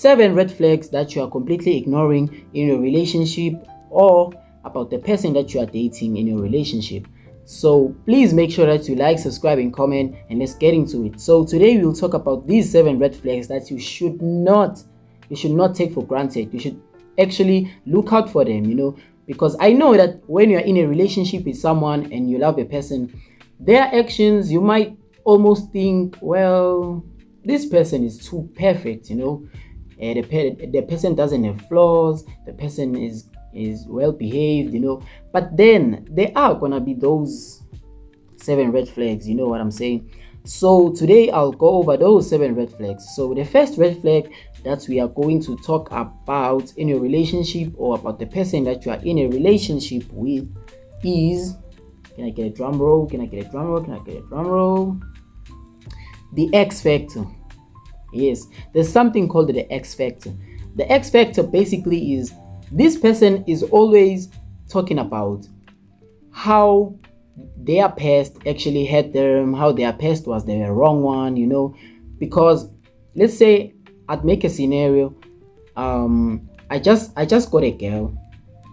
7 red flags that you are completely ignoring in your relationship or about the person that you are dating in your relationship. So please make sure that you like, subscribe, and comment, and let's get into it. So today we'll talk about these 7 red flags that you should not take for granted. You should actually look out for them, because I know that when you're in a relationship with someone and you love a person, their actions, you might almost think, well, this person is too perfect, the person doesn't have flaws, the person is well behaved, but then there are gonna be those 7 red flags, you know what I'm saying? So today I'll go over those 7 red flags. So the first red flag that we are going to talk about in a relationship or about the person that you are in a relationship with is, can I get a drum roll? The X factor. Yes, there's something called the X factor. The X factor basically is this person is always talking about how their past actually hurt them, how their past was the wrong one, because let's say I'd make a scenario. I just got a girl,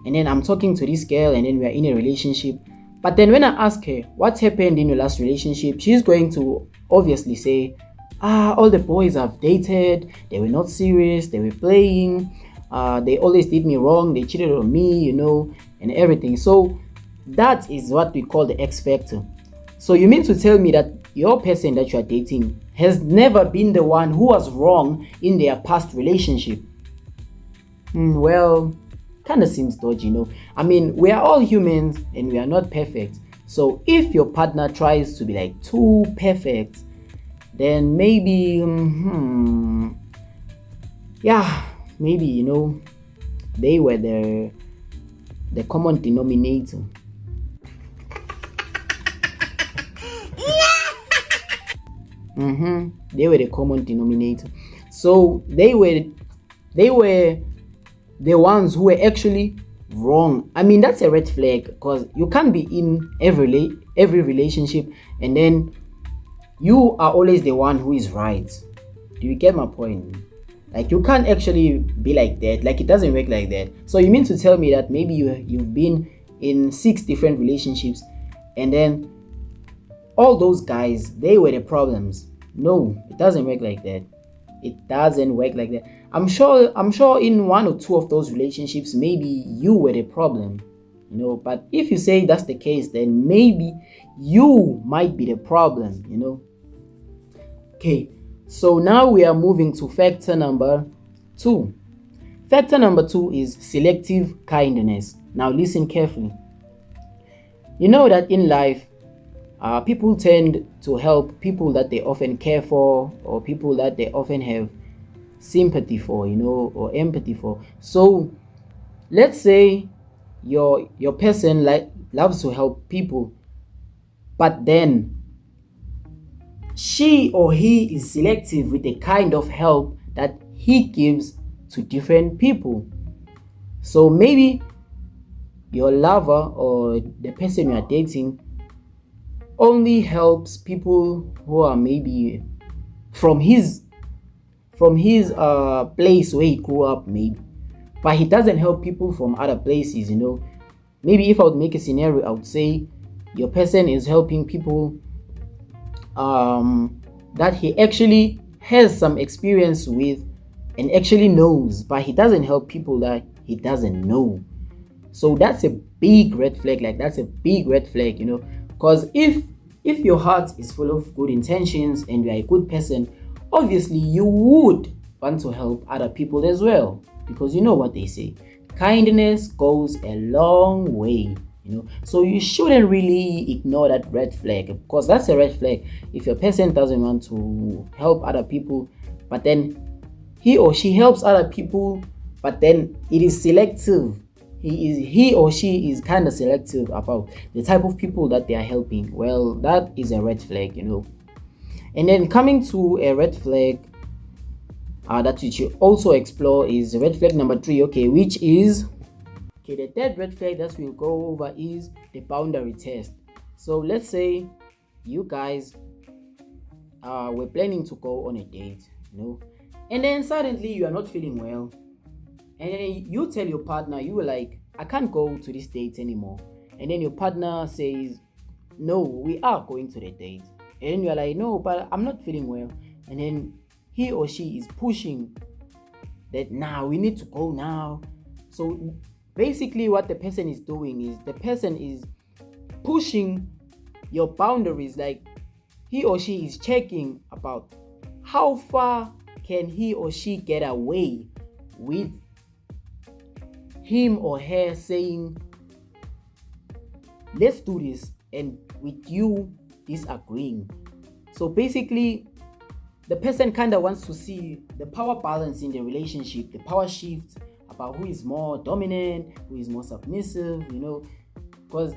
and then I'm talking to this girl, and then we're in a relationship. But then when I ask her what happened in your last relationship, she's going to obviously say, all the boys I've dated, they were not serious, they were playing, they always did me wrong, they cheated on me, and everything. So that is what we call the X factor. So you mean to tell me that your person that you are dating has never been the one who was wrong in their past relationship? Well, kind of seems dodgy, I mean, we are all humans and we are not perfect. So if your partner tries to be like too perfect, then maybe maybe they were the common denominator. They were the common denominator. So they were the ones who were actually wrong. I mean, that's a red flag, because you can't be in every relationship and then you are always the one who is right. Do you get my point? Like, you can't actually be like that. Like, it doesn't work like that. So you mean to tell me that maybe you've been in 6 different relationships and then all those guys, they were the problems? No, it doesn't work like that. It doesn't work like that. I'm sure in 1 or 2 of those relationships, maybe you were the problem, but if you say that's the case, then maybe you might be the problem, Okay, so now we are moving to factor number 2. Factor number 2 is selective kindness. Now listen carefully. You know that in life, people tend to help people that they often care for, or people that they often have sympathy for, or empathy for. So let's say your person loves to help people, but then she or he is selective with the kind of help that he gives to different people. So maybe your lover or the person you are dating only helps people who are maybe from his place where he grew up, maybe, but he doesn't help people from other places. Maybe if I would make a scenario, I would say your person is helping people that he actually has some experience with and actually knows, but he doesn't help people that he doesn't know. So that's a big red flag. That's a big red flag, because if your heart is full of good intentions and you are a good person, obviously you would want to help other people as well, because you know what they say, kindness goes a long way. So you shouldn't really ignore that red flag, because that's a red flag. If your person doesn't want to help other people, but then he or she helps other people, but then it is selective. He or she is kind of selective about the type of people that they are helping. Well, that is a red flag, And then coming to a red flag that you should also explore is red flag number 3, which is the third red flag that we'll go over is the boundary test. So let's say you guys were planning to go on a date, And then suddenly you are not feeling well, and then you tell your partner, you were like, I can't go to this date anymore. And then your partner says, no, we are going to the date. And then you're like, no, but I'm not feeling well. And then he or she is pushing that now we need to go now. So basically what the person is doing is the person is pushing your boundaries. Like, he or she is checking about how far can he or she get away with him or her saying, let's do this, and with you disagreeing. So basically the person kind of wants to see the power balance in the relationship, the power shift, about who is more dominant, who is more submissive, because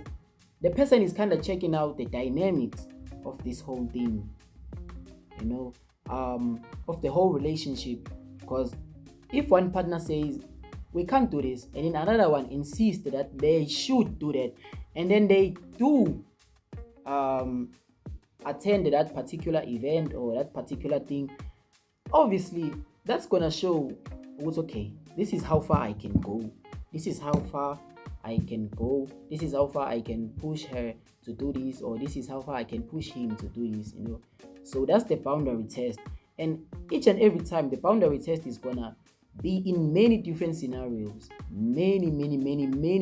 the person is kind of checking out the dynamics of this whole thing, of the whole relationship. Because if one partner says, we can't do this, and then another one insists that they should do that, and then they do attend that particular event or that particular thing, obviously that's gonna show what's okay. This is how far I can go. This is how far I can go. This is how far I can push her to do this, or this is how far I can push him to do this. So that's the boundary test. And each and every time, the boundary test is gonna be in many different scenarios, many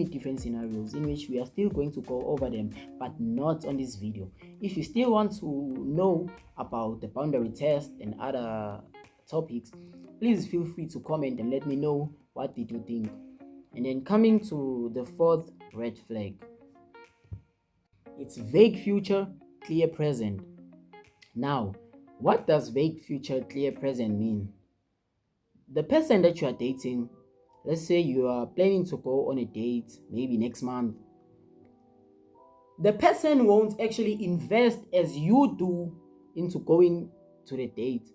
different scenarios, in which we are still going to go over them, but not on this video. If you still want to know about the boundary test and other topics, please feel free to comment and let me know what did you think. And then coming to the fourth red flag, it's vague future, clear present. Now, what does vague future, clear present mean? The person that you are dating, let's say you are planning to go on a date maybe next month, the person won't actually invest as you do into going to the date.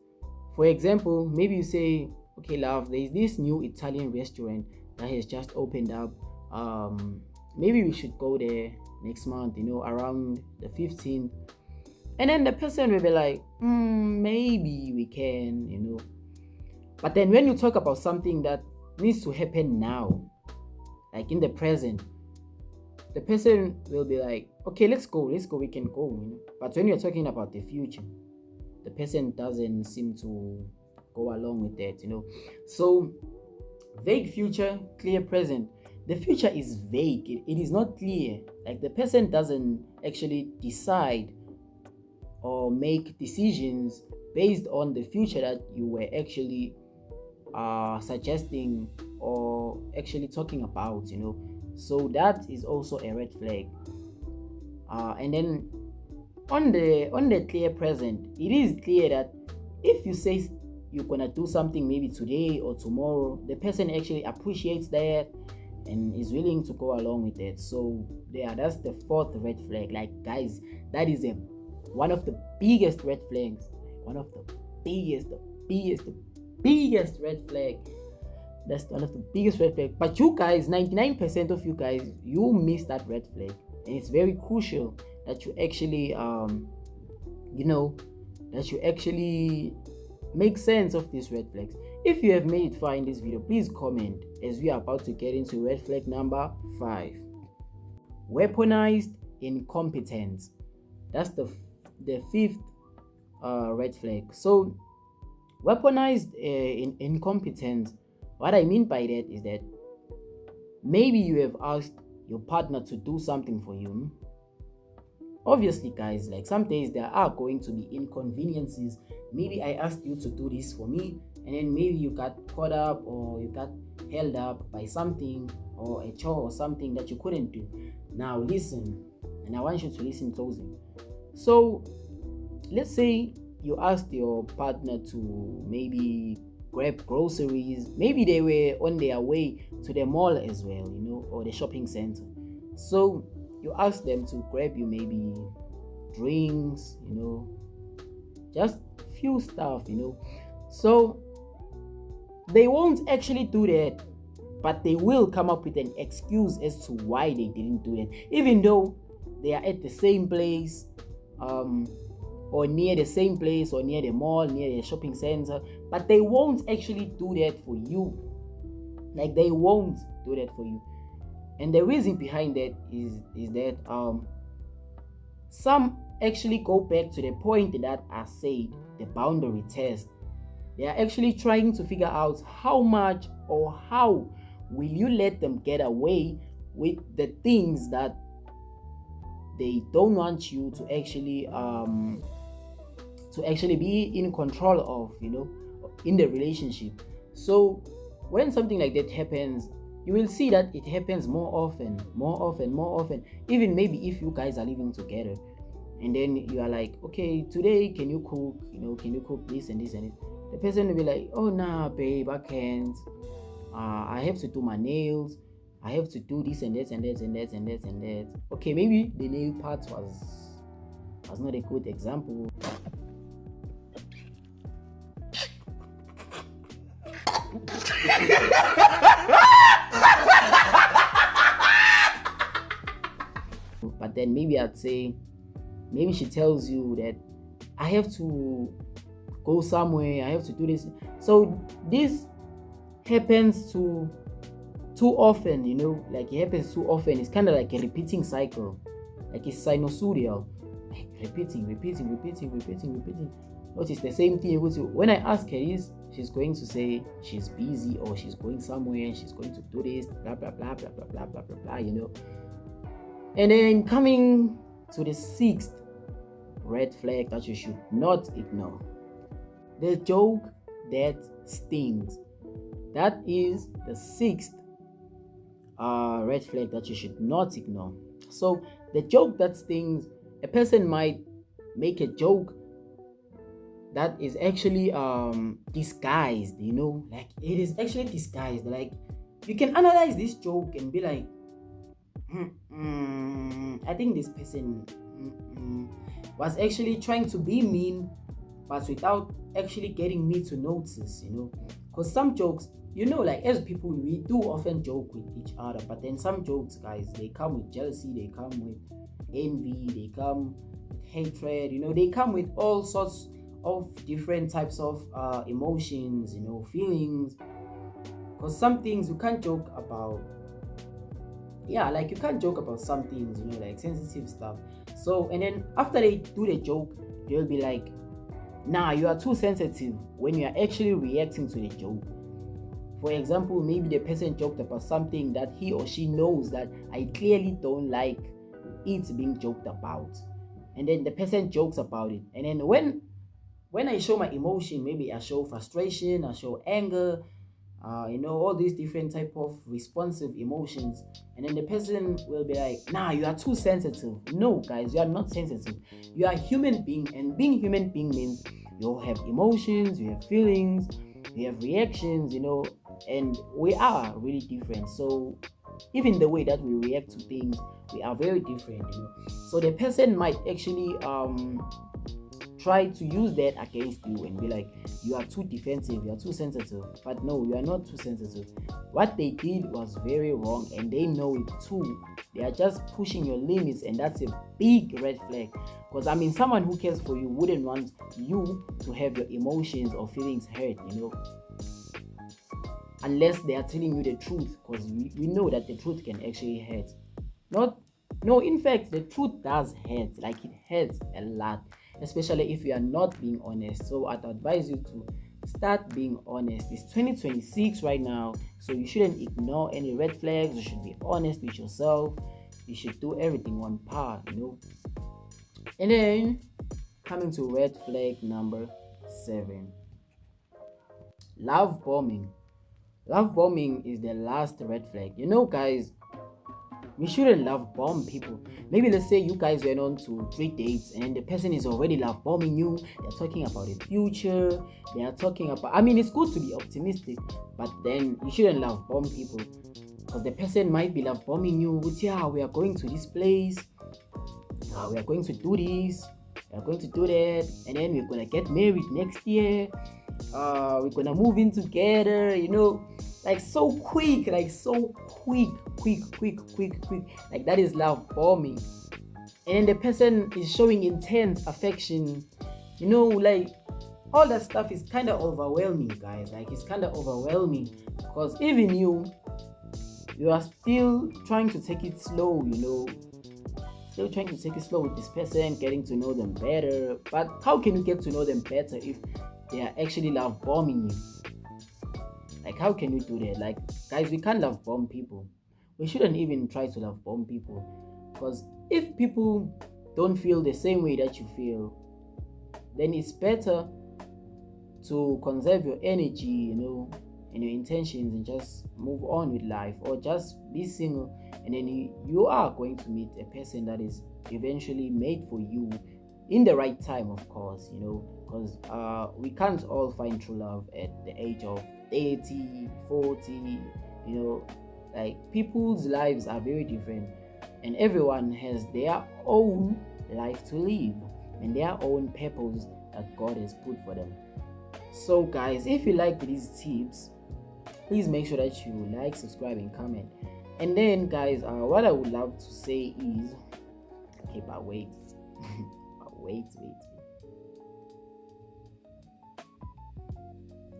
For example, maybe you say, okay love, there is this new Italian restaurant that has just opened up, maybe we should go there next month, around the 15th. And then the person will be like, maybe we can. But then when you talk about something that needs to happen now, like in the present, the person will be like, okay, let's go, we can go. But when you're talking about the future, the person doesn't seem to go along with that. So vague future, clear present. The future is vague. It is not clear. Like, the person doesn't actually decide or make decisions based on the future that you were actually suggesting or actually talking about. So that is also a red flag. And then on the clear present, it is clear that if you say you're gonna do something maybe today or tomorrow, the person actually appreciates that and is willing to go along with it. So that's the fourth red flag. Like, guys, that is one of the biggest red flags. One of the biggest red flag. That's one of the biggest red flag. But you guys, 99% of you guys, you miss that red flag. And it's very crucial that you actually make sense of these red flags. If you have made it far in this video, please comment, as we are about to get into red flag number 5. Weaponized incompetence. That's the fifth red flag. So weaponized incompetence, what I mean by that is that maybe you have asked your partner to do something for you. Obviously, guys, like, some days there are going to be inconveniences. Maybe I asked you to do this for me, and then maybe you got caught up or you got held up by something or a chore or something that you couldn't do. Now listen, and I want you to listen closely. So let's say you asked your partner to maybe grab groceries. Maybe they were on their way to the mall as well, or the shopping center. So you ask them to grab you maybe drinks, just few stuff, So they won't actually do that, but they will come up with an excuse as to why they didn't do that, even though they are at the same place, or near the same place or near the mall, near the shopping center, but they won't actually do that for you. Like they won't do that for you. And the reason behind that is that some actually go back to the point that I said, the boundary test. They are actually trying to figure out how much or how will you let them get away with the things that they don't want you to actually be in control of, in the relationship. So when something like that happens, you will see that it happens more often. Even maybe if you guys are living together, and then you are like, okay, today can you cook? Can you cook this and this and this? The person will be like, oh nah, babe, I can't. I have to do my nails. I have to do this and that and that and that and that and that. Okay, maybe the nail part was not a good example. But then maybe I'd say, maybe she tells you that I have to go somewhere, I have to do this. So this happens too often, like it happens too often. It's kind of like a repeating cycle, like it's sinusoidal, like repeating. Notice the same thing. When I ask her this, she's going to say she's busy or she's going somewhere and she's going to do this, blah blah blah blah blah blah blah blah blah, And then coming to the sixth red flag that you should not ignore, the joke that stings. That is the sixth red flag that you should not ignore. So the joke that stings, a person might make a joke that is actually disguised, like it is actually disguised. Like you can analyze this joke and be like, I think this person was actually trying to be mean, but without actually getting me to notice, because some jokes, like as people, we do often joke with each other, but then some jokes, guys, they come with jealousy, they come with envy, they come with hatred, they come with all sorts of different types of emotions, feelings, because some things you can't joke about. Like you can't joke about some things, like sensitive stuff. So, and then after they do the joke, they'll be like, nah, you are too sensitive, when you are actually reacting to the joke. For example, maybe the person joked about something that he or she knows that I clearly don't like it being joked about. And then the person jokes about it. And then when I show my emotion, maybe I show frustration, I show anger, all these different type of responsive emotions, and then the person will be like, nah, you are too sensitive. No, guys, you are not sensitive. You are a human being, and being human being means you have emotions, you have feelings, you have reactions, and we are really different. So even the way that we react to things, we are very different. So the person might actually try to use that against you and be like, you are too defensive, you are too sensitive. But no, you are not too sensitive. What they did was very wrong, and they know it too. They are just pushing your limits, and that's a big red flag. Because someone who cares for you wouldn't want you to have your emotions or feelings hurt, unless they are telling you the truth, because we know that the truth can actually hurt. In fact, the truth does hurt. Like it hurts a lot, especially if you are not being honest. So I'd advise you to start being honest. It's 2026 right now, so you shouldn't ignore any red flags. You should be honest with yourself. You should do everything on par, And then coming to red flag number 7, love bombing. Love bombing is the last red flag. Guys, we shouldn't love bomb people. Maybe let's say you guys went on to 3 dates and the person is already love bombing you. They're talking about the future. They are talking about, it's good to be optimistic, but then you shouldn't love bomb people, because the person might be love bombing you with, we are going to this place. We are going to do this. We are going to do that. And then we're going to get married next year. We're going to move in together, like so quick, like that is love bombing. And then the person is showing intense affection, Like all that stuff is kind of overwhelming, guys. Like it's kind of overwhelming because even you are still trying to take it slow, still trying to take it slow with this person, getting to know them better. But how can you get to know them better if they are actually love bombing you? Like, how can you do that? Like, guys, we can't love bomb people. We shouldn't even try to love bomb people, because if people don't feel the same way that you feel, then it's better to conserve your energy, and your intentions, and just move on with life, or just be single, and then you are going to meet a person that is eventually made for you in the right time, of course, because we can't all find true love at the age of 30, 40, like people's lives are very different, and everyone has their own life to live and their own purpose that God has put for them. So guys, if you like these tips, please make sure that you like, subscribe, and comment. And then guys, what I would love to say is, okay, but wait. wait.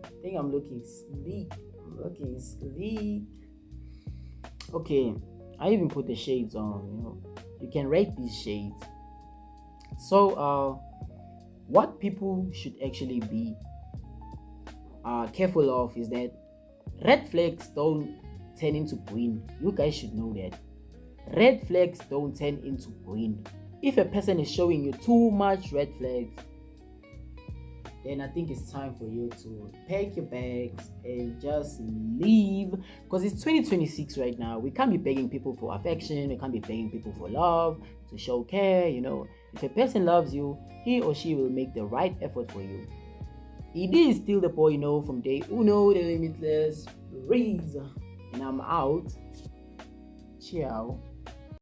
I think I'm looking sleek. Okay, I even put the shades on, You can rate these shades. So what people should actually be careful of is that red flags don't turn into green. You guys should know that. Red flags don't turn into green. If a person is showing you too much red flags, then I think it's time for you to pack your bags and just leave. Because it's 2026 right now. We can't be begging people for affection. We can't be begging people for love, to show care. If a person loves you, he or she will make the right effort for you. It is still the boy, from day uno, the limitless breeze. And I'm out. Ciao.